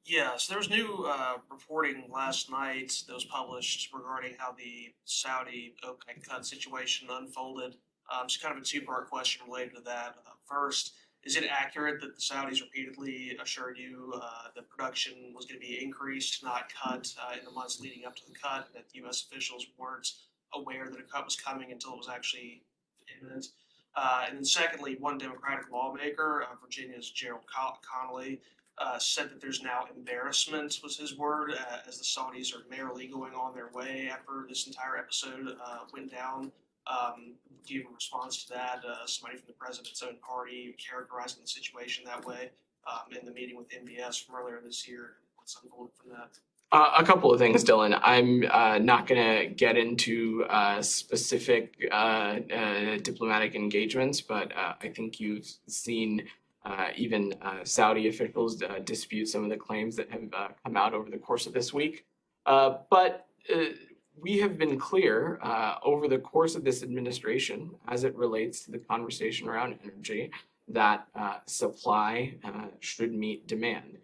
Yeah, so there was new reporting last night that was published regarding how the Saudi OPEC cut situation unfolded. It's kind of a two-part question related to that. First, is it accurate that the Saudis repeatedly assured you that production was going to be increased, not cut, in the months leading up to the cut, that U.S. officials weren't aware that a cut was coming until it was actually imminent? And then secondly, one Democratic lawmaker, Virginia's Connolly, said that there's now embarrassment, was his word, as the Saudis are merrily going on their way after this entire episode went down. Do you have a response to that? Somebody from the president's own party characterizing the situation that way in the meeting with MBS from earlier this year. What's unfolded from that? A couple of things, Dylan. I'm not going to get into specific diplomatic engagements, but I think you've seen even Saudi officials dispute some of the claims that have come out over the course of this week. But we have been clear over the course of this administration, as it relates to the conversation around energy, that supply should meet demand.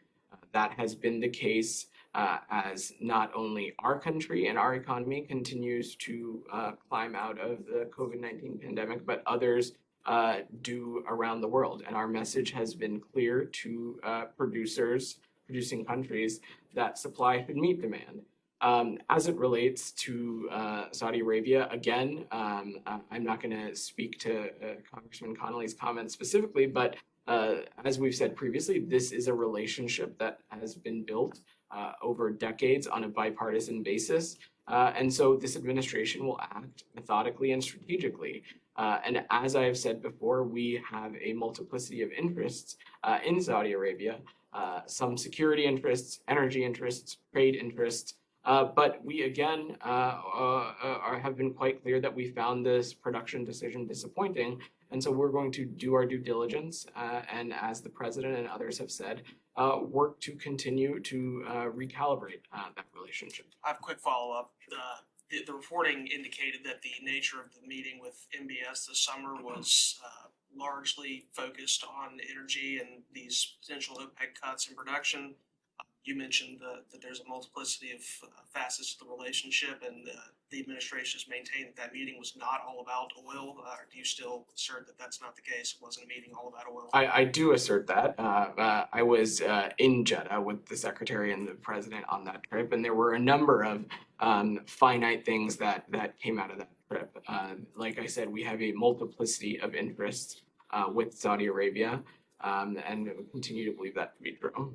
That has been the case as not only our country and our economy continues to climb out of the COVID-19 pandemic, but others do around the world. And our message has been clear to producing countries, that supply should meet demand. As it relates to Saudi Arabia, again, I'm not going to speak to Congressman Connolly's comments specifically, but as we've said previously, this is a relationship that has been built over decades on a bipartisan basis. And so this administration will act methodically and strategically. And as I have said before, we have a multiplicity of interests in Saudi Arabia, some security interests, energy interests, trade interests. But we, again, have been quite clear that we found this production decision disappointing. And so we're going to do our due diligence, and as the president and others have said, work to continue to recalibrate that relationship. I have a quick follow-up. The reporting indicated that the nature of the meeting with MBS this summer was largely focused on energy and these potential OPEC cuts in production. You mentioned that there's a multiplicity of facets to the relationship, and the administration has maintained that meeting was not all about oil. Do you still assert that that's not the case? It wasn't a meeting all about oil? I do assert that. I was in Jeddah with the secretary and the president on that trip, and there were a number of finite things that came out of that trip. Like I said, we have a multiplicity of interests with Saudi Arabia, and continue to believe that to be true.